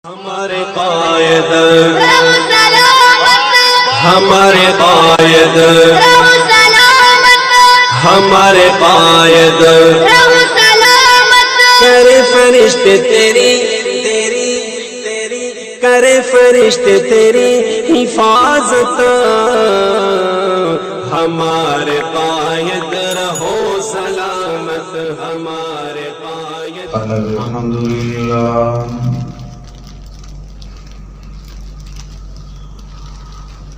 ہمارے قائد ہمارے قائد ہمارے قائد کرے فرشتے تیری کرے فرشتے تیری حفاظت ہمارے قائد رہو سلامت ہمارے قائد الحمدللہ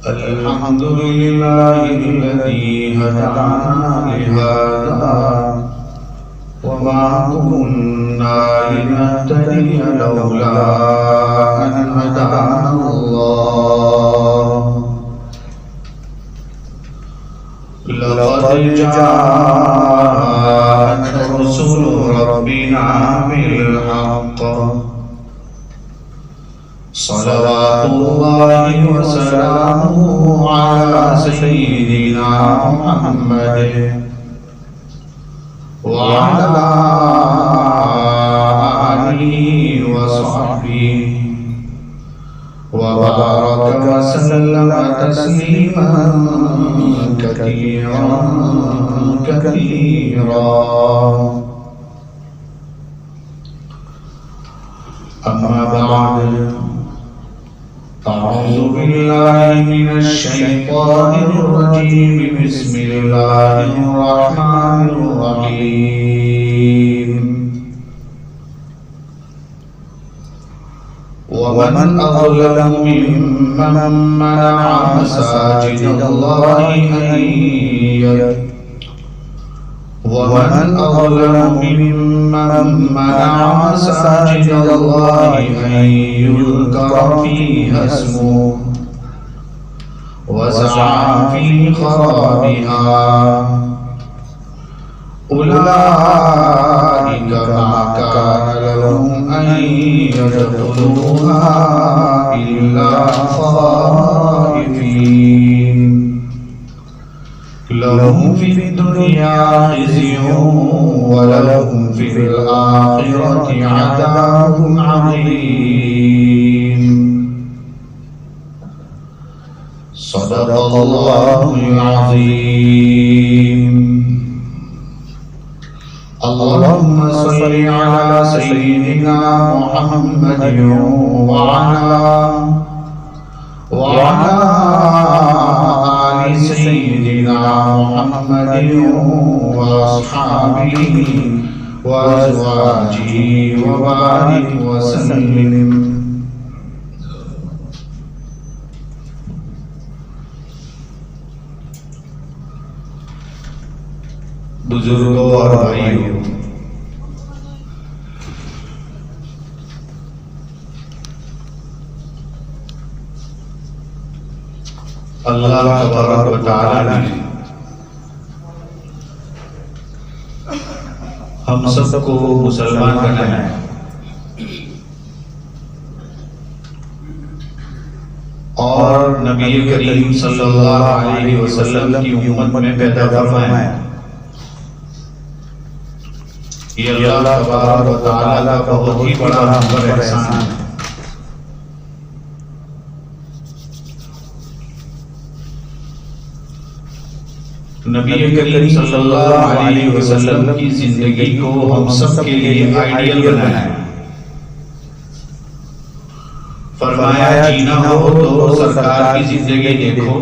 الحمد لله الذي هدانا لهذا وما كنا لنهتدي لولا أن هدانا الله لقد جاءت رسل ربنا بالحق صلوات الله وسلامه على سيدنا محمد وعلى آله وصحبه وبارك وسلم تسليما كثيرا كثيرا. أما بعد، أعوذ بالله من الشيطان الرجيم. بسم الله الرحمن الرحيم. ومن أظلم ممن منع مساجد الله ومن أظلم ممن منع مساجد الله أن يذكر فيها اسمه وسعى في خرابها أولئك ما كان لهم أن يدخلوها إلا خائفين لهم في الدنيا خزي ولهم في الآخرة عذاب عظيم. صدق الله العظيم. اللهم صل على سيدنا محمد وعلى آل سيدنا محمد وأصحابه وأزواجه وبارك وسلم. بزرگوں اور بھائیوں، اللہ تبارک و تعالی نے ہم سب کو مسلمان بنایا ہے اور نبی کریم صلی اللہ علیہ وسلم کی امت میں پیدا فرمایا ہے. یہ اللہ تبارک و تعالی کا بہت ہی بڑا ہم پر احسان ہے. نبی کریم صلی اللہ علیہ وسلم کی زندگی کو ہم سب کے لیے آئیڈیل بنایا. فرمایا جینا ہو تو سرکار کی زندگی دیکھو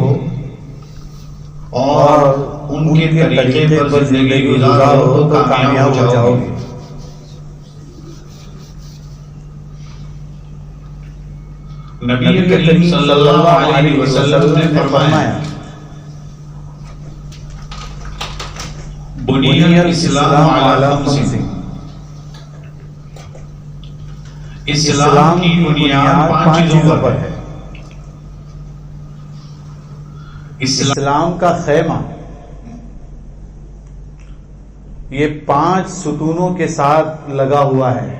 اور ان کے طریقے پر زندگی گزارو تو کامیاب ہو جاؤ گے. نبی کریم صلی اللہ علیہ وسلم نے فرمایا بنی الاسلام علی خمس. اسلام کی بنیاد 5 چیزوں پر ہے. اسلام کا خیمہ یہ 5 ستونوں کے ساتھ لگا ہوا ہے.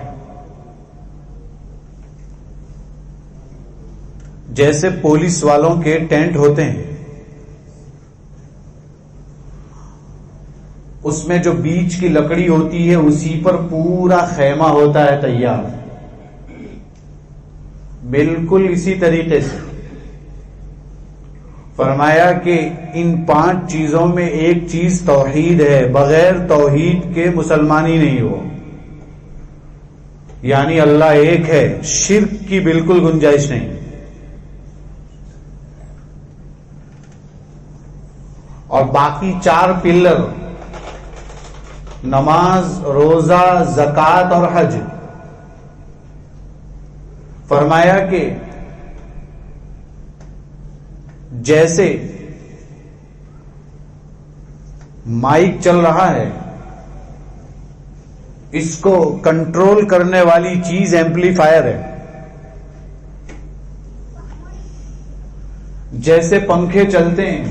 جیسے پولیس والوں کے ٹینٹ ہوتے ہیں، اس میں جو بیچ کی لکڑی ہوتی ہے اسی پر پورا خیمہ ہوتا ہے تیار. بالکل اسی طریقے سے فرمایا کہ ان 5 چیزوں میں ایک چیز توحید ہے، بغیر توحید کے مسلمان ہی نہیں ہو، یعنی اللہ ایک ہے، شرک کی بالکل گنجائش نہیں۔ اور باقی 4 پلر نماز، روزہ، زکوٰۃ اور حج، فرمایا کہ جیسے مائک چل رہا ہے، اس کو کنٹرول کرنے والی چیز ایمپلیفائر ہے، جیسے پنکھے چلتے ہیں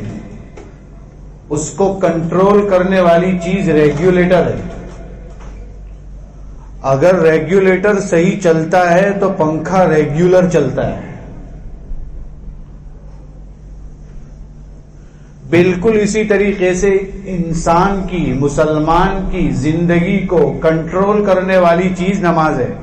اس کو کنٹرول کرنے والی چیز ریگولیٹر ہے۔ اگر ریگولیٹر صحیح چلتا ہے تو پنکھا ریگولر چلتا ہے۔ بالکل اسی طریقے سے انسان کی، مسلمان کی زندگی کو کنٹرول کرنے والی چیز نماز ہے۔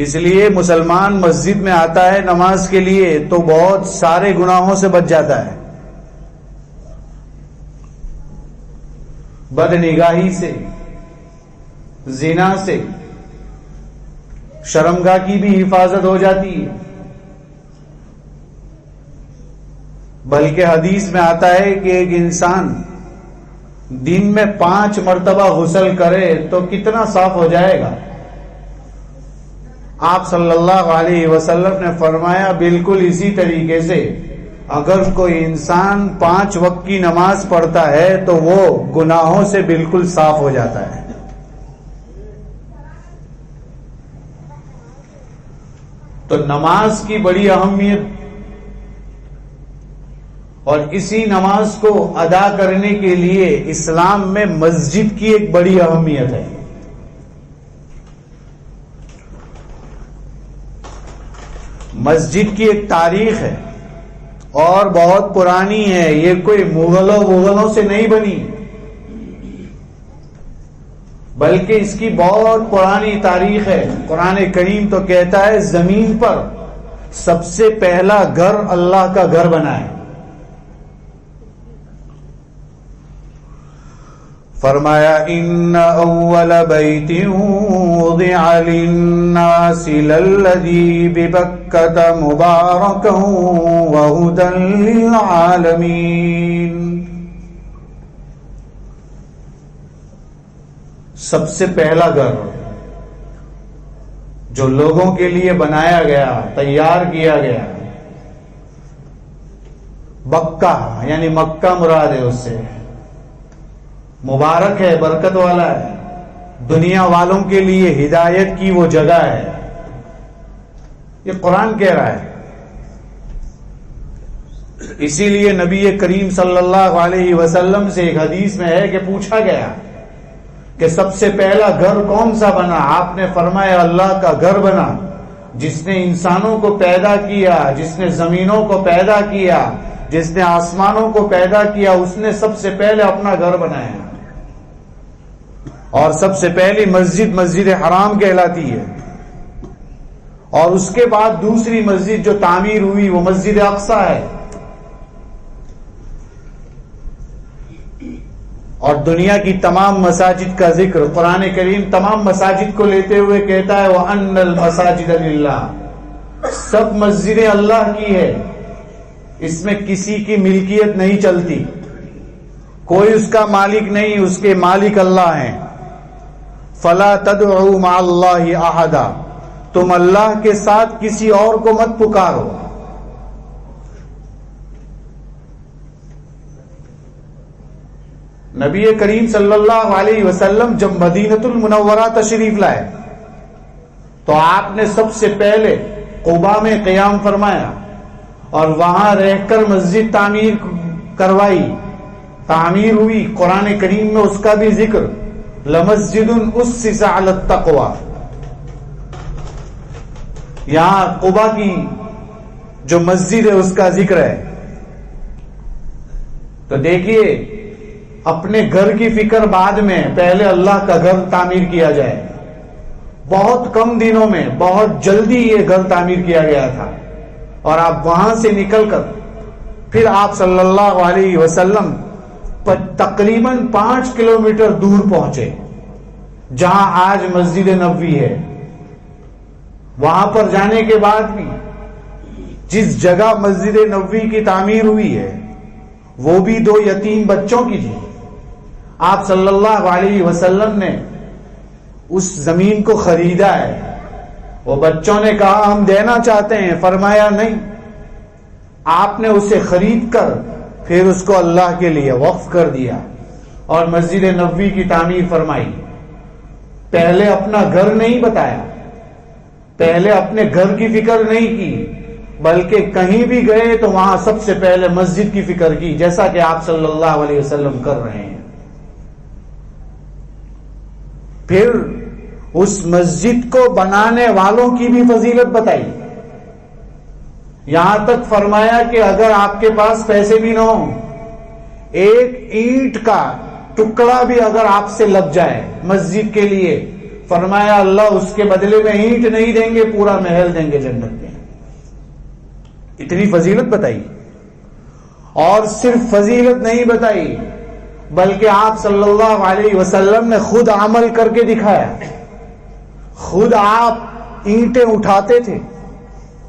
اس لیے مسلمان مسجد میں آتا ہے نماز کے لیے تو بہت سارے گناہوں سے بچ جاتا ہے، بد نگاہی سے، زنا سے، شرمگاہ کی بھی حفاظت ہو جاتی ہے۔ بلکہ حدیث میں آتا ہے کہ ایک انسان دن میں 5 مرتبہ غسل کرے تو کتنا صاف ہو جائے گا؟ آپ صلی اللہ علیہ وسلم نے فرمایا بالکل اسی طریقے سے اگر کوئی انسان 5 وقت کی نماز پڑھتا ہے تو وہ گناہوں سے بالکل صاف ہو جاتا ہے۔ تو نماز کی بڑی اہمیت، اور اسی نماز کو ادا کرنے کے لیے اسلام میں مسجد کی ایک بڑی اہمیت ہے۔ مسجد کی ایک تاریخ ہے اور بہت پرانی ہے، یہ کوئی مغلوں سے نہیں بنی، بلکہ اس کی بہت پرانی تاریخ ہے۔ قرآن کریم تو کہتا ہے زمین پر سب سے پہلا گھر اللہ کا گھر بنا ہے۔ فرمایا ان اول بیت وضع للناس للذی ببکۃ مبارکا وہدی للعالمین، سب سے پہلا گھر جو لوگوں کے لیے بنایا گیا، تیار کیا گیا، بکہ یعنی مکہ مراد ہے، اس سے مبارک ہے، برکت والا ہے، دنیا والوں کے لیے ہدایت کی وہ جگہ ہے۔ یہ قرآن کہہ رہا ہے۔ اسی لیے نبی کریم صلی اللہ علیہ وسلم سے ایک حدیث میں ہے کہ پوچھا گیا کہ سب سے پہلا گھر کون سا بنا؟ آپ نے فرمایا اللہ کا گھر بنا، جس نے انسانوں کو پیدا کیا، جس نے زمینوں کو پیدا کیا، جس نے آسمانوں کو پیدا کیا، اس نے سب سے پہلے اپنا گھر بنایا، اور سب سے پہلی مسجد مسجد حرام کہلاتی ہے، اور اس کے بعد دوسری مسجد جو تعمیر ہوئی وہ مسجد اقصی ہے۔ اور دنیا کی تمام مساجد کا ذکر قرآن کریم تمام مساجد کو لیتے ہوئے کہتا ہے وَأَنَّ الْمَسَاجِدَ لِلَّهِ، سب مسجدیں اللہ کی ہے، اس میں کسی کی ملکیت نہیں چلتی، کوئی اس کا مالک نہیں، اس کے مالک اللہ ہیں۔ فَلَا تَدْعُوا مَعَ اللَّهِ أَحَدًا، تم اللہ کے ساتھ کسی اور کو مت پکارو۔ نبی کریم صلی اللہ علیہ وسلم جب مدینۃ المنورہ تشریف لائے تو آپ نے سب سے پہلے قباء میں قیام فرمایا اور وہاں رہ کر مسجد تعمیر کروائی، تعمیر ہوئی۔ قرآن کریم میں اس کا بھی ذکر لَمَسْجِدٌ أُسِّسَ عَلَى التَّقْوَى، یہاں قباء کی جو مسجد ہے اس کا ذکر ہے۔ تو دیکھیے اپنے گھر کی فکر بعد میں، پہلے اللہ کا گھر تعمیر کیا جائے۔ بہت کم دنوں میں بہت جلدی یہ گھر تعمیر کیا گیا تھا، اور آپ وہاں سے نکل کر پھر آپ صلی اللہ علیہ وسلم تقریباً 5 کلومیٹر دور پہنچے جہاں آج مسجد نبوی ہے۔ وہاں پر جانے کے بعد بھی جس جگہ مسجد نبوی کی تعمیر ہوئی ہے وہ بھی 2 یتیم بچوں کی تھی۔ آپ صلی اللہ علیہ وسلم نے اس زمین کو خریدا ہے۔ وہ بچوں نے کہا ہم دینا چاہتے ہیں، فرمایا نہیں، آپ نے اسے خرید کر پھر اس کو اللہ کے لیے وقف کر دیا اور مسجد نبوی کی تعمیر فرمائی۔ پہلے اپنا گھر نہیں بتایا، پہلے اپنے گھر کی فکر نہیں کی، بلکہ کہیں بھی گئے تو وہاں سب سے پہلے مسجد کی فکر کی، جیسا کہ آپ صلی اللہ علیہ وسلم کر رہے ہیں۔ پھر اس مسجد کو بنانے والوں کی بھی فضیلت بتائی، یہاں تک فرمایا کہ اگر آپ کے پاس پیسے بھی نہ ہوں، ایک اینٹ کا ٹکڑا بھی اگر آپ سے لگ جائے مسجد کے لیے، فرمایا اللہ اس کے بدلے میں اینٹ نہیں دیں گے، پورا محل دیں گے جنت میں۔ اتنی فضیلت بتائی، اور صرف فضیلت نہیں بتائی بلکہ آپ صلی اللہ علیہ وسلم نے خود عمل کر کے دکھایا۔ خود آپ اینٹیں اٹھاتے تھے،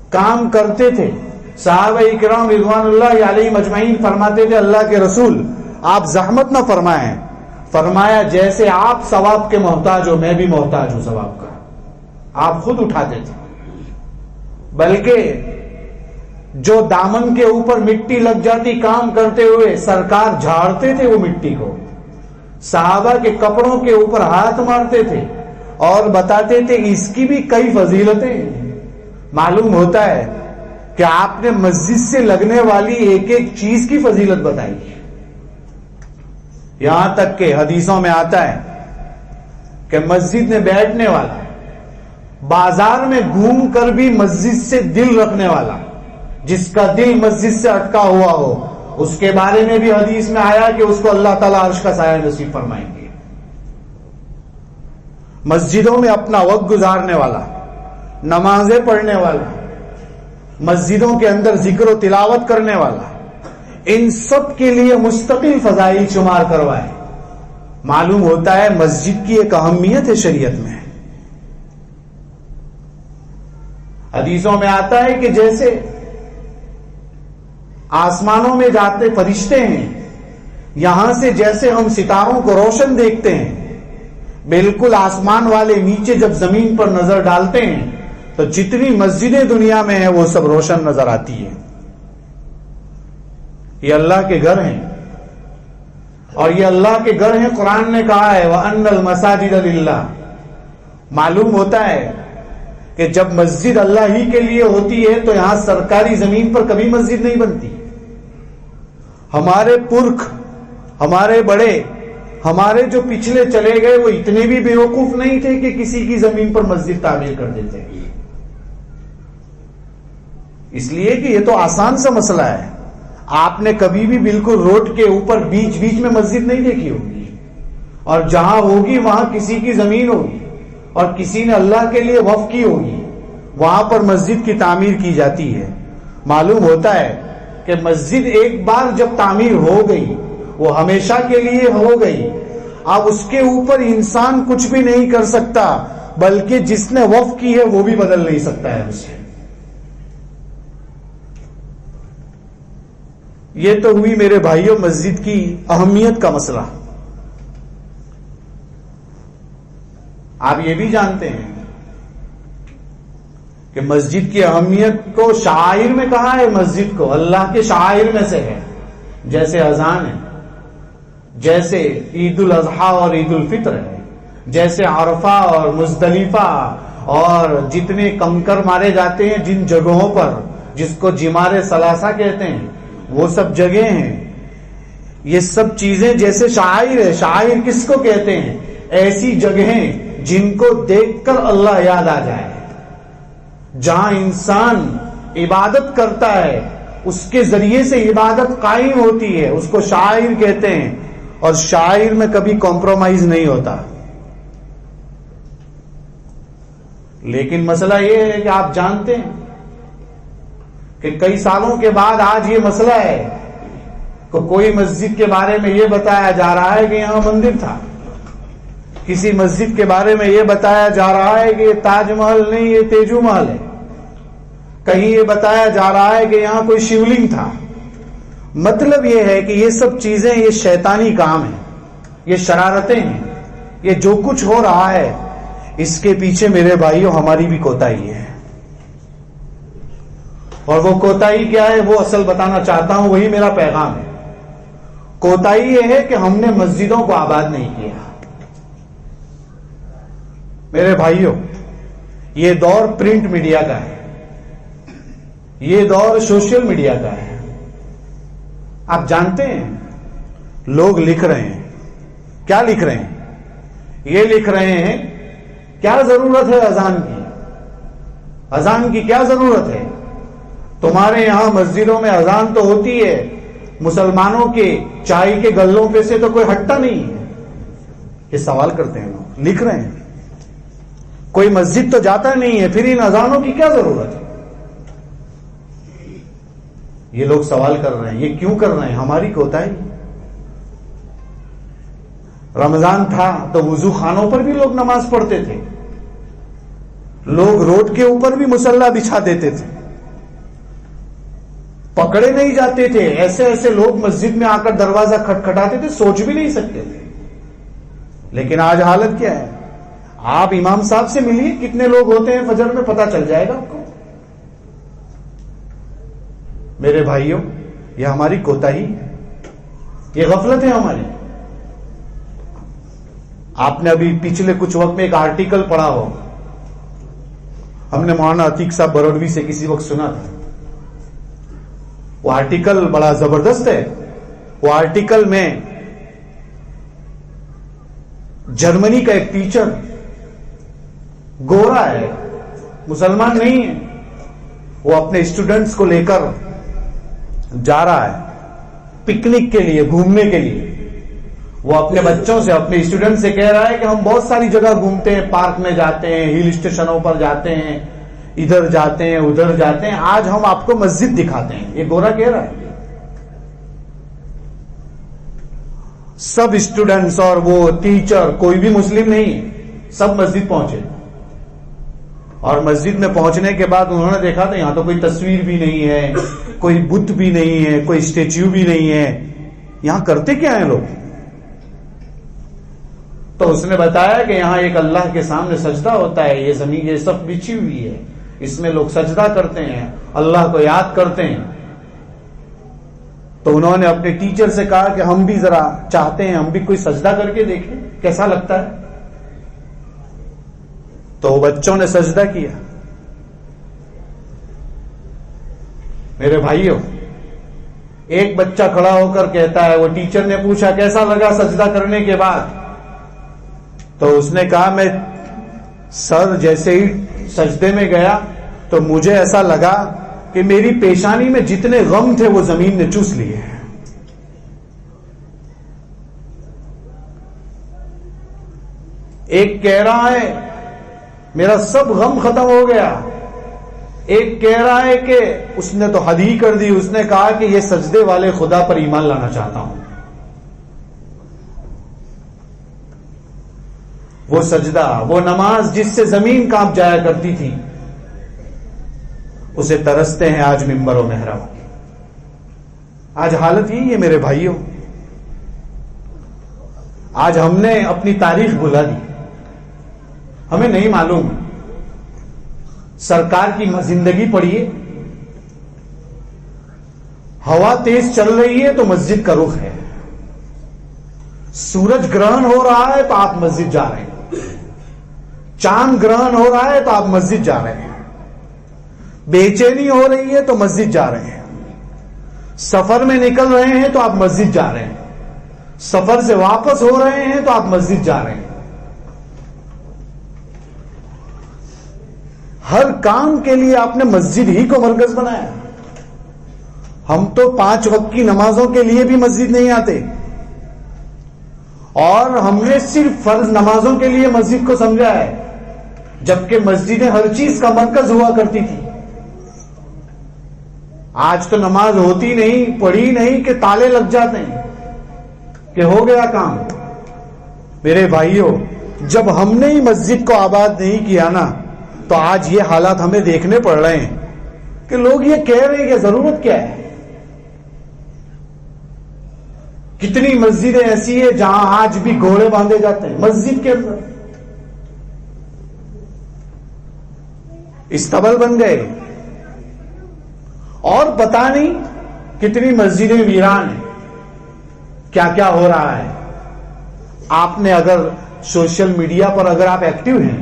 کام کرتے تھے۔ صحابہ اکرام رضوان اللہ علیہم اجمعین فرماتے تھے اللہ کے رسول آپ زحمت نہ فرمائیں، فرمایا جیسے آپ ثواب کے محتاج ہو میں بھی محتاج ہوں ثواب کا۔ آپ خود اٹھاتے تھے، بلکہ جو دامن کے اوپر مٹی لگ جاتی کام کرتے ہوئے سرکار جھاڑتے تھے وہ مٹی کو، صحابہ کے کپڑوں کے اوپر ہاتھ مارتے تھے اور بتاتے تھے اس کی بھی کئی فضیلتیں۔ معلوم ہوتا ہے کہ آپ نے مسجد سے لگنے والی ایک ایک چیز کی فضیلت بتائی، یہاں تک کہ حدیثوں میں آتا ہے کہ مسجد میں بیٹھنے والا، بازار میں گھوم کر بھی مسجد سے دل رکھنے والا، جس کا دل مسجد سے اٹکا ہوا ہو، اس کے بارے میں بھی حدیث میں آیا کہ اس کو اللہ تعالیٰ عرش کا سایہ نصیب فرمائیں گے۔ مسجدوں میں اپنا وقت گزارنے والا، نمازیں پڑھنے والا، مسجدوں کے اندر ذکر و تلاوت کرنے والا، ان سب کے لیے مستقل فضائل شمار کروائے۔ معلوم ہوتا ہے مسجد کی ایک اہمیت ہے شریعت میں۔ حدیثوں میں آتا ہے کہ جیسے آسمانوں میں جاتے فرشتے ہیں، یہاں سے جیسے ہم ستاروں کو روشن دیکھتے ہیں، بالکل آسمان والے نیچے جب زمین پر نظر ڈالتے ہیں تو جتنی مسجدیں دنیا میں ہیں وہ سب روشن نظر آتی ہیں۔ یہ اللہ کے گھر ہیں، اور یہ اللہ کے گھر ہیں۔ قرآن نے کہا ہے وَأَنَّ الْمَسَاجِدَ لِلَّهِ۔ معلوم ہوتا ہے کہ جب مسجد اللہ ہی کے لیے ہوتی ہے تو یہاں سرکاری زمین پر کبھی مسجد نہیں بنتی۔ ہمارے پرکھ، ہمارے بڑے، ہمارے جو پچھلے چلے گئے وہ اتنے بھی بیوقوف نہیں تھے کہ کسی کی زمین پر مسجد تعمیر کر دیتے، اس لیے کہ یہ تو آسان سا مسئلہ ہے۔ آپ نے کبھی بھی بالکل روڈ کے اوپر بیچ بیچ میں مسجد نہیں دیکھی ہوگی، اور جہاں ہوگی وہاں کسی کی زمین ہوگی اور کسی نے اللہ کے لیے وقف کی ہوگی، وہاں پر مسجد کی تعمیر کی جاتی ہے۔ معلوم ہوتا ہے کہ مسجد ایک بار جب تعمیر ہو گئی وہ ہمیشہ کے لیے ہو گئی، اب اس کے اوپر انسان کچھ بھی نہیں کر سکتا، بلکہ جس نے وقف کی ہے وہ بھی بدل نہیں سکتا ہے اسے۔ یہ تو ہوئی میرے بھائیوں مسجد کی اہمیت کا مسئلہ۔ آپ یہ بھی جانتے ہیں کہ مسجد کی اہمیت کو شعائر میں کہا ہے، مسجد کو اللہ کے شعائر میں سے ہے، جیسے اذان ہے، جیسے عید الاضحیٰ اور عید الفطر ہے، جیسے عرفہ اور مزدلفہ، اور جتنے کنکر مارے جاتے ہیں جن جگہوں پر، جس کو جمار ثلاثہ کہتے ہیں، وہ سب جگہیں ہیں۔ یہ سب چیزیں جیسے شعائر ہے۔ شعائر کس کو کہتے ہیں؟ ایسی جگہیں جن کو دیکھ کر اللہ یاد آ جائے، جہاں انسان عبادت کرتا ہے، اس کے ذریعے سے عبادت قائم ہوتی ہے، اس کو شاعر کہتے ہیں۔ اور شاعر میں کبھی کمپرومائز نہیں ہوتا۔ لیکن مسئلہ یہ ہے کہ آپ جانتے ہیں کہ کئی سالوں کے بعد آج یہ مسئلہ ہے کہ کوئی مسجد کے بارے میں یہ بتایا جا رہا ہے کہ یہاں مندر تھا، کسی مسجد کے بارے میں یہ بتایا جا رہا ہے کہ یہ تاج محل نہیں، یہ تیجو محل ہے، کہیں یہ بتایا جا رہا ہے کہ یہاں کوئی شیولنگ تھا۔ مطلب یہ ہے کہ یہ سب چیزیں یہ شیطانی کام ہیں، یہ شرارتیں ہیں، یہ جو کچھ ہو رہا ہے اس کے پیچھے میرے بھائیوں ہماری بھی کوتاہی ہے، اور وہ کوتاہی کیا ہے وہ اصل بتانا چاہتا ہوں، وہی میرا پیغام ہے۔ کوتاہی یہ ہے کہ ہم نے مسجدوں کو آباد نہیں کیا۔ میرے بھائیوں، یہ دور پرنٹ میڈیا کا ہے، یہ دور سوشل میڈیا کا ہے۔ آپ جانتے ہیں لوگ لکھ رہے ہیں، کیا لکھ رہے ہیں؟ یہ لکھ رہے ہیں کیا ضرورت ہے اذان کی؟ اذان کی کیا ضرورت ہے؟ تمہارے یہاں مسجدوں میں اذان تو ہوتی ہے، مسلمانوں کے چائے کے گلوں پہ سے تو کوئی ہٹتا نہیں ہے۔ یہ سوال کرتے ہیں لوگ، لکھ رہے ہیں کوئی مسجد تو جاتا نہیں ہے، پھر ان اذانوں کی کیا ضرورت ہے؟ یہ لوگ سوال کر رہے ہیں، یہ کیوں کر رہے ہیں؟ ہماری کوتاہی۔ رمضان تھا تو وضو خانوں پر بھی لوگ نماز پڑھتے تھے، لوگ روڈ کے اوپر بھی مصلی بچھا دیتے تھے، پکڑے نہیں جاتے تھے، ایسے ایسے لوگ مسجد میں آ کر دروازہ کھٹکھٹاتے تھے، سوچ بھی نہیں سکتے تھے۔ لیکن آج حالت کیا ہے؟ آپ امام صاحب سے ملیے، کتنے لوگ ہوتے ہیں فجر میں، پتہ چل جائے گا آپ کو۔ میرے بھائیوں، یہ ہماری کوتاہی ہے، یہ غفلت ہے ہماری۔ آپ نے ابھی پچھلے کچھ وقت میں ایک آرٹیکل پڑھا ہو، ہم نے مولانا عتیق صاحب بروڑوی سے کسی وقت سنا تھا، وہ آرٹیکل بڑا زبردست ہے۔ وہ آرٹیکل میں جرمنی کا ایک ٹیچر گورا ہے، مسلمان نہیں ہے، وہ اپنے اسٹوڈنٹس کو لے کر جا رہا ہے پکنک کے لیے، گھومنے کے لیے۔ وہ اپنے بچوں سے، اپنے اسٹوڈنٹ سے کہہ رہا ہے کہ ہم بہت ساری جگہ گھومتے ہیں، پارک میں جاتے ہیں، ہل اسٹیشنوں پر جاتے ہیں، ادھر جاتے ہیں، ادھر جاتے ہیں، آج ہم آپ کو مسجد دکھاتے ہیں۔ یہ گورا کہہ رہا ہے۔ سب اسٹوڈنٹس اور وہ ٹیچر، کوئی بھی مسلم نہیں ہے، سب مسجد پہنچے، اور مسجد میں پہنچنے کے بعد انہوں نے دیکھا تو یہاں تو کوئی تصویر بھی نہیں ہے، کوئی بت بھی نہیں ہے، کوئی اسٹیچیو بھی نہیں ہے، یہاں کرتے کیا ہیں لوگ؟ تو اس نے بتایا کہ یہاں ایک اللہ کے سامنے سجدہ ہوتا ہے، یہ زمین یہ سب بچھی ہوئی ہے، اس میں لوگ سجدہ کرتے ہیں، اللہ کو یاد کرتے ہیں۔ تو انہوں نے اپنے ٹیچر سے کہا کہ ہم بھی ذرا چاہتے ہیں، ہم بھی کوئی سجدہ کر کے دیکھیں کیسا لگتا ہے۔ تو بچوں نے سجدہ کیا۔ میرے بھائیوں، ایک بچہ کھڑا ہو کر کہتا ہے، وہ ٹیچر نے پوچھا کیسا لگا سجدہ کرنے کے بعد؟ تو اس نے کہا میں سر جیسے ہی سجدے میں گیا تو مجھے ایسا لگا کہ میری پیشانی میں جتنے غم تھے وہ زمین نے چوس لیے۔ ایک کہہ رہا ہے میرا سب غم ختم ہو گیا، ایک کہہ رہا ہے کہ اس نے تو حد ہی کر دی، اس نے کہا کہ یہ سجدے والے خدا پر ایمان لانا چاہتا ہوں۔ وہ سجدہ، وہ نماز جس سے زمین کانپ جایا کرتی تھی، اسے ترستے ہیں آج ممبر و محراب۔ آج حالت یہی ہے میرے بھائیوں۔ آج ہم نے اپنی تاریخ بھلا دی، ہمیں نہیں معلوم۔ سرکار کی زندگی پڑھیے، ہوا تیز چل رہی ہے تو مسجد کا رخ ہے، سورج گرہن ہو رہا ہے تو آپ مسجد جا رہے ہیں، چاند گرہن ہو رہا ہے تو آپ مسجد جا رہے ہیں، بے چینی ہو رہی ہے تو مسجد جا رہے ہیں، سفر میں نکل رہے ہیں تو آپ مسجد جا رہے ہیں، سفر سے واپس ہو رہے ہیں تو آپ مسجد جا رہے ہیں۔ ہر کام کے لیے آپ نے مسجد ہی کو مرکز بنایا۔ ہم تو 5 وقت کی نمازوں کے لیے بھی مسجد نہیں آتے، اور ہم نے صرف فرض نمازوں کے لیے مسجد کو سمجھا ہے۔ جبکہ مسجدیں ہر چیز کا مرکز ہوا کرتی تھی. آج تو نماز ہوتی نہیں، پڑھی نہیں کہ تالے لگ جاتے ہیں کہ ہو گیا کام. میرے بھائیوں، جب ہم نے ہی مسجد کو آباد نہیں کیا نا، تو آج یہ حالات ہمیں دیکھنے پڑ رہے ہیں کہ لوگ یہ کہہ رہے ہیں کہ ضرورت کیا ہے. کتنی مسجدیں ایسی ہیں جہاں آج بھی گھوڑے باندھے جاتے ہیں مسجد کے اندر، استبل بن گئے. اور پتہ نہیں کتنی مسجدیں ویران ہیں. کیا کیا ہو رہا ہے. آپ نے اگر سوشل میڈیا پر اگر آپ ایکٹیو ہیں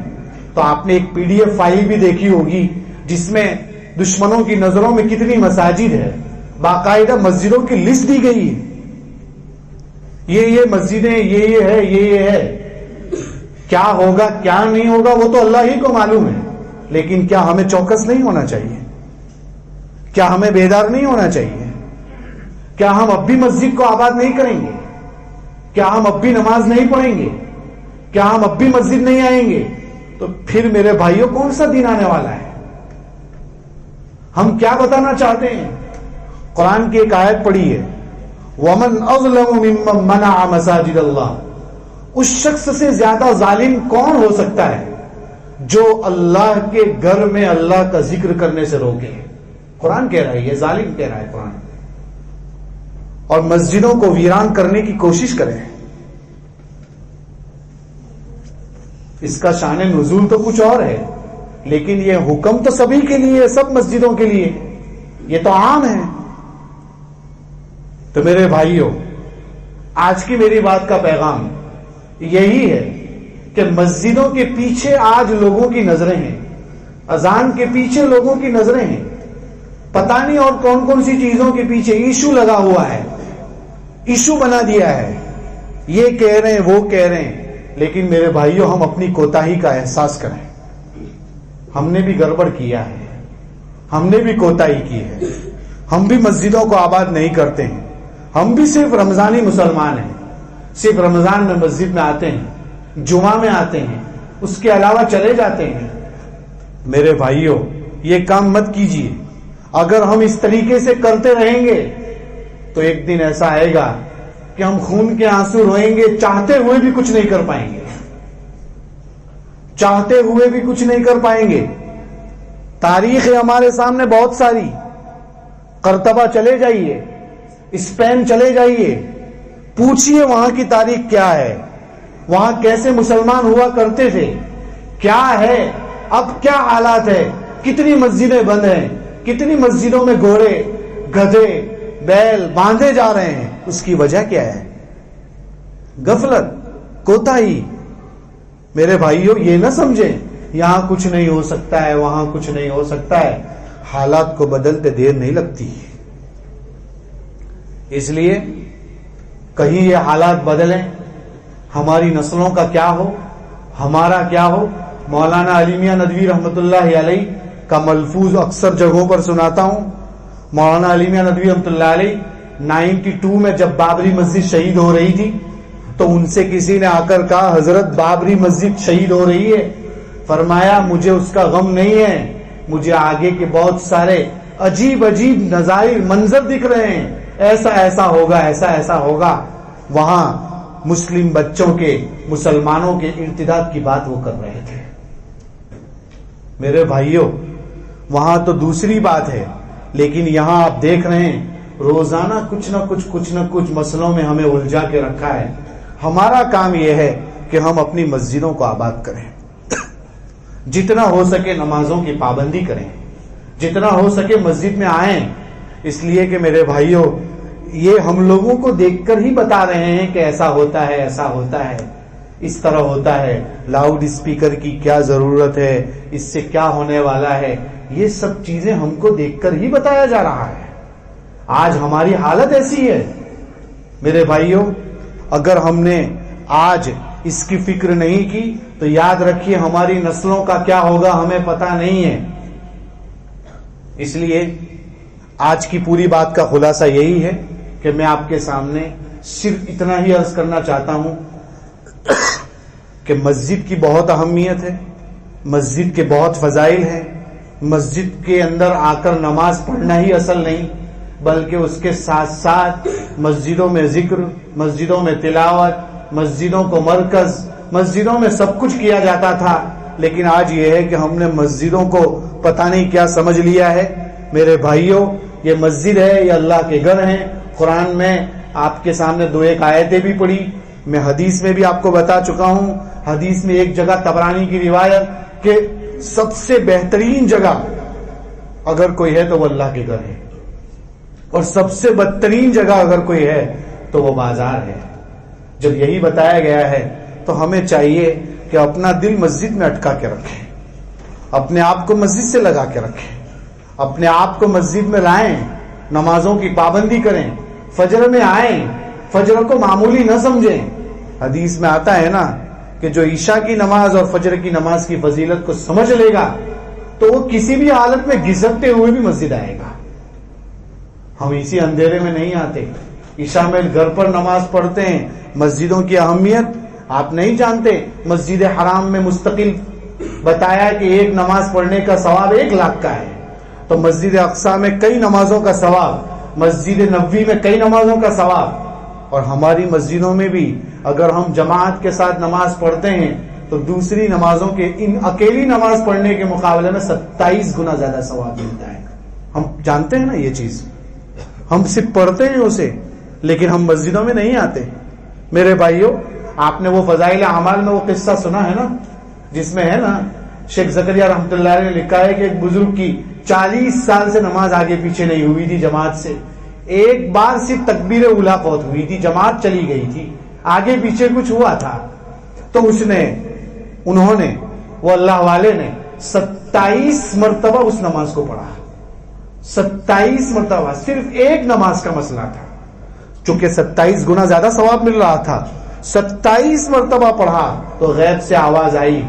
تو آپ نے ایک PDF فائل بھی دیکھی ہوگی جس میں دشمنوں کی نظروں میں کتنی مساجد ہے، باقاعدہ مسجدوں کی لسٹ دی گئی ہے. یہ مسجدیں یہ ہے، یہ ہے. کیا ہوگا کیا نہیں ہوگا وہ تو اللہ ہی کو معلوم ہے. لیکن کیا ہمیں چوکس نہیں ہونا چاہیے؟ کیا ہمیں بیدار نہیں ہونا چاہیے؟ کیا ہم اب بھی مسجد کو آباد نہیں کریں گے؟ کیا ہم اب بھی نماز نہیں پڑھیں گے؟ کیا ہم اب بھی مسجد نہیں آئیں گے؟ تو پھر میرے بھائیوں کون سا دین آنے والا ہے؟ ہم کیا بتانا چاہتے ہیں؟ قرآن کی ایک آیت پڑھی ہے، وَمَنْ أَظْلَمُ مِمَّنْ مَنَعَ مَسَاجِدَ اللَّهِ. اس شخص سے زیادہ ظالم کون ہو سکتا ہے جو اللہ کے گھر میں اللہ کا ذکر کرنے سے روکے؟ قرآن کہہ رہا ہے، یہ ظالم کہہ رہا ہے قرآن. اور مسجدوں کو ویران کرنے کی کوشش کریں. اس کا شان نزول تو کچھ اور ہے، لیکن یہ حکم تو سبھی کے لیے، سب مسجدوں کے لیے، یہ تو عام ہے. تو میرے بھائیوں، آج کی میری بات کا پیغام یہی ہے کہ مسجدوں کے پیچھے آج لوگوں کی نظریں ہیں، اذان کے پیچھے لوگوں کی نظریں ہیں. پتہ نہیں اور کون کون سی چیزوں کے پیچھے ایشو لگا ہوا ہے، ایشو بنا دیا ہے. یہ کہہ رہے ہیں، وہ کہہ رہے ہیں. لیکن میرے بھائیوں، ہم اپنی کوتاہی کا احساس کریں. ہم نے بھی گڑبڑ کیا ہے، ہم نے بھی کوتاہی کی ہے. ہم بھی مسجدوں کو آباد نہیں کرتے ہیں. ہم بھی صرف رمضانی مسلمان ہیں، صرف رمضان میں مسجد میں آتے ہیں، جمعہ میں آتے ہیں، اس کے علاوہ چلے جاتے ہیں. میرے بھائیوں، یہ کام مت کیجیے. اگر ہم اس طریقے سے کرتے رہیں گے تو ایک دن ایسا آئے گا کہ ہم خون کے آنسو روئیں گے، چاہتے ہوئے بھی کچھ نہیں کر پائیں گے، چاہتے ہوئے بھی کچھ نہیں کر پائیں گے. تاریخ ہے ہمارے سامنے بہت ساری. قرطبہ چلے جائیے، اسپین چلے جائیے، پوچھئے وہاں کی تاریخ کیا ہے، وہاں کیسے مسلمان ہوا کرتے تھے، کیا ہے، اب کیا حالات ہے، کتنی مسجدیں بند ہیں، کتنی مسجدوں میں گھوڑے، گدھے، بیل باندھے جا رہے ہیں. اس کی وجہ کیا ہے؟ غفلت، کوتاہی. میرے بھائیوں، یہ نہ سمجھیں یہاں کچھ نہیں ہو سکتا ہے، وہاں کچھ نہیں ہو سکتا ہے. حالات کو بدلتے دیر نہیں لگتی. اس لیے کہیں یہ حالات بدلیں، ہماری نسلوں کا کیا ہو، ہمارا کیا ہو. مولانا علی میاں ندوی رحمت اللہ علیہ کا ملفوظ اکثر جگہوں پر سناتا ہوں. مولانا علی میاں ندوی رحمت اللہ علیہ 92 میں جب بابری مسجد شہید ہو رہی تھی تو ان سے کسی نے آ کر کہا، حضرت بابری مسجد شہید ہو رہی ہے. فرمایا، مجھے اس کا غم نہیں ہے، مجھے آگے کے بہت سارے عجیب عجیب نظائر، منظر دکھ رہے ہیں، ایسا ایسا ہوگا، ایسا ایسا ہوگا. وہاں مسلم بچوں کے، مسلمانوں کے ارتداد کی بات وہ کر رہے تھے. میرے بھائیوں، وہاں تو دوسری بات ہے، لیکن یہاں آپ دیکھ رہے ہیں روزانہ کچھ نہ کچھ مسئلوں میں ہمیں الجھا کے رکھا ہے. ہمارا کام یہ ہے کہ ہم اپنی مسجدوں کو آباد کریں، جتنا ہو سکے نمازوں کی پابندی کریں، جتنا ہو سکے مسجد میں آئیں. اس لیے کہ میرے بھائیوں، یہ ہم لوگوں کو دیکھ کر ہی بتا رہے ہیں کہ ایسا ہوتا ہے، ایسا ہوتا ہے، اس طرح ہوتا ہے، لاؤڈ اسپیکر کی کیا ضرورت ہے، اس سے کیا ہونے والا ہے. یہ سب چیزیں ہم کو دیکھ کر ہی بتایا جا رہا ہے. آج ہماری حالت ایسی ہے. میرے بھائیوں، اگر ہم نے آج اس کی فکر نہیں کی تو یاد رکھیے ہماری نسلوں کا کیا ہوگا ہمیں پتہ نہیں ہے. اس لیے آج کی پوری بات کا خلاصہ یہی ہے کہ میں آپ کے سامنے صرف اتنا ہی عرض کرنا چاہتا ہوں کہ مسجد کی بہت اہمیت ہے، مسجد کے بہت فضائل ہیں. مسجد کے اندر آ کر نماز پڑھنا ہی اصل نہیں، بلکہ اس کے ساتھ ساتھ مسجدوں میں ذکر، مسجدوں میں تلاوت، مسجدوں کو مرکز، مسجدوں میں سب کچھ کیا جاتا تھا. لیکن آج یہ ہے کہ ہم نے مسجدوں کو پتہ نہیں کیا سمجھ لیا ہے. میرے بھائیوں، یہ مسجد ہے، یہ اللہ کے گھر ہیں. قرآن میں آپ کے سامنے 2-1 آیتیں بھی پڑھی، میں حدیث میں بھی آپ کو بتا چکا ہوں. حدیث میں ایک جگہ طبرانی کی روایت کہ سب سے بہترین جگہ اگر کوئی ہے تو وہ اللہ کے گھر ہے، اور سب سے بدترین جگہ اگر کوئی ہے تو وہ بازار ہے. جب یہی بتایا گیا ہے تو ہمیں چاہیے کہ اپنا دل مسجد میں اٹکا کے رکھیں، اپنے آپ کو مسجد سے لگا کے رکھیں، اپنے آپ کو مسجد میں لائیں، نمازوں کی پابندی کریں، فجر میں آئیں، فجر کو معمولی نہ سمجھیں. حدیث میں آتا ہے نا کہ جو عشاء کی نماز اور فجر کی نماز کی فضیلت کو سمجھ لے گا تو وہ کسی بھی حالت میں گھسٹتے ہوئے بھی مسجد آئے گا. ہم اسی اندھیرے میں نہیں آتے. عشاء میں گھر پر نماز پڑھتے ہیں. مسجدوں کی اہمیت آپ نہیں جانتے. مسجد حرام میں مستقل بتایا کہ ایک نماز پڑھنے کا ثواب 1 لاکھ کا ہے. تو مسجد اقصی میں کئی نمازوں کا ثواب، مسجد نبوی میں کئی نمازوں کا ثواب. اور ہماری مسجدوں میں بھی اگر ہم جماعت کے ساتھ نماز پڑھتے ہیں تو دوسری نمازوں کے ان اکیلی نماز پڑھنے کے مقابلے میں 27 گنا زیادہ ثواب ملتا ہے. ہم جانتے ہیں نا یہ چیز، ہم صرف پڑھتے ہیں اسے، لیکن ہم مسجدوں میں نہیں آتے. میرے بھائیوں، آپ نے وہ فضائل اعمال میں وہ قصہ سنا ہے نا، جس میں ہے نا شیخ زکریا رحمۃ اللہ علیہ نے لکھا ہے کہ ایک بزرگ کی 40 سال سے نماز آگے پیچھے نہیں ہوئی تھی جماعت سے. ایک بار صرف تکبیر اولیٰ فوت ہوئی تھی، جماعت چلی گئی تھی، آگے پیچھے کچھ ہوا تھا. تو انہوں نے وہ اللہ والے نے 27 مرتبہ اس نماز کو پڑھا. 27 مرتبہ، صرف ایک نماز کا مسئلہ تھا. چونکہ 27 گنا زیادہ ثواب مل رہا تھا، 27 مرتبہ پڑھا تو غیب سے آواز آئی.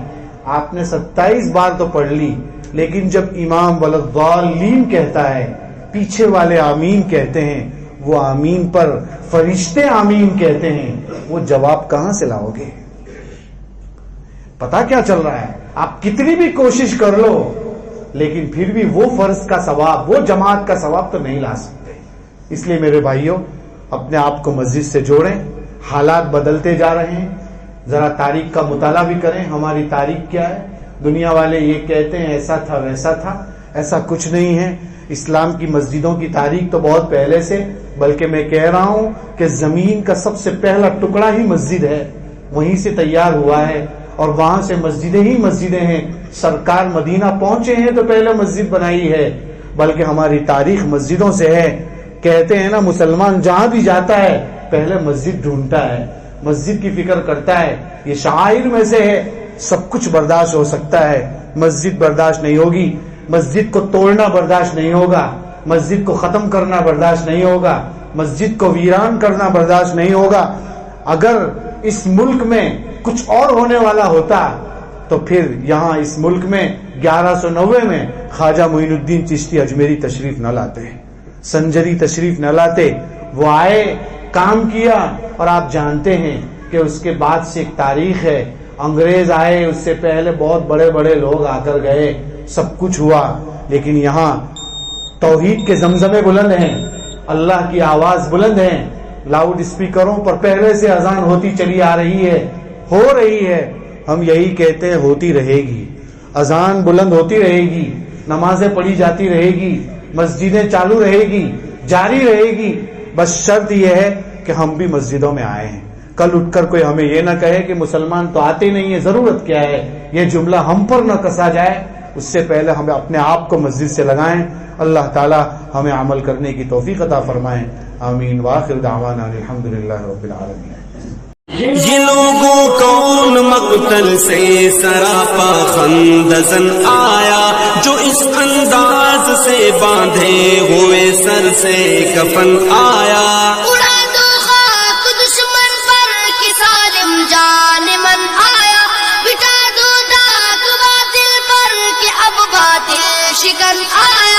آپ نے 27 بار تو پڑھ لی، لیکن جب امام والضالین کہتا ہے، پیچھے والے آمین کہتے ہیں، وہ آمین پر فرشتے آمین کہتے ہیں، وہ جواب کہاں سے لاؤ گے؟ پتا کیا چل رہا ہے؟ آپ کتنی بھی کوشش کر لو لیکن پھر بھی وہ فرض کا ثواب، وہ جماعت کا ثواب تو نہیں لا سکتے. اس لیے میرے بھائیوں، اپنے آپ کو مسجد سے جوڑیں. حالات بدلتے جا رہے ہیں، ذرا تاریخ کا مطالعہ بھی کریں. ہماری تاریخ کیا ہے؟ دنیا والے یہ کہتے ہیں ایسا تھا ویسا تھا، ایسا کچھ نہیں ہے. اسلام کی مسجدوں کی تاریخ تو بہت پہلے سے، بلکہ میں کہہ رہا ہوں کہ زمین کا سب سے پہلا ٹکڑا ہی مسجد ہے، وہیں سے تیار ہوا ہے، اور وہاں سے مسجدیں ہی مسجدیں ہیں. سرکار مدینہ پہنچے ہیں تو پہلے مسجد بنائی ہے، بلکہ ہماری تاریخ مسجدوں سے ہے. کہتے ہیں نا، مسلمان جہاں بھی جاتا ہے پہلے مسجد ڈھونڈتا ہے، مسجد کی فکر کرتا ہے. یہ شعائر میں سے ہے. سب کچھ برداشت ہو سکتا ہے، مسجد برداشت نہیں ہوگی. مسجد کو توڑنا برداشت نہیں ہوگا، مسجد کو ختم کرنا برداشت نہیں ہوگا، مسجد کو ویران کرنا برداشت نہیں ہوگا. اگر اس ملک میں کچھ اور ہونے والا ہوتا تو پھر یہاں اس ملک میں 1190 میں خواجہ معین الدین چشتی اجمیری تشریف نہ لاتے، سنجری تشریف نہ لاتے. وہ آئے، کام کیا، اور آپ جانتے ہیں کہ اس کے بعد سے ایک تاریخ ہے. انگریز آئے، اس سے پہلے بہت بڑے بڑے لوگ آ کر گئے، سب کچھ ہوا، لیکن یہاں توحید کے زمزمے بلند ہیں، اللہ کی آواز بلند ہے. لاؤڈ اسپیکروں پر پہلے سے اذان ہوتی چلی آ رہی ہے، ہو رہی ہے. ہم یہی کہتے ہیں ہوتی رہے گی، اذان بلند ہوتی رہے گی، نمازیں پڑھی جاتی رہے گی، مسجدیں چالو رہے گی، جاری رہے گی. بس شرط یہ ہے کہ ہم بھی مسجدوں میں آئے ہیں. کل اٹھ کر کوئی ہمیں یہ نہ کہے کہ مسلمان تو آتے نہیں ہیں، ضرورت کیا ہے، یہ جملہ ہم پر نہ کسا جائے. اس سے پہلے ہمیں اپنے آپ کو مسجد سے لگائیں. اللہ تعالی ہمیں عمل کرنے کی توفیق عطا فرمائیں. آمین. وآخر دعوانا الحمدللہ رب العالمین. یہ لوگوں کون مقتل سے سراپا خندزن آیا، جو اس انداز سے باندھے ہوئے سر سے کفن آیا. اڑا دو خاک دشمن پر کہ ظالم جان من آیا، بٹا دو داغ باطل پر کہ اب باطل شکن آیا.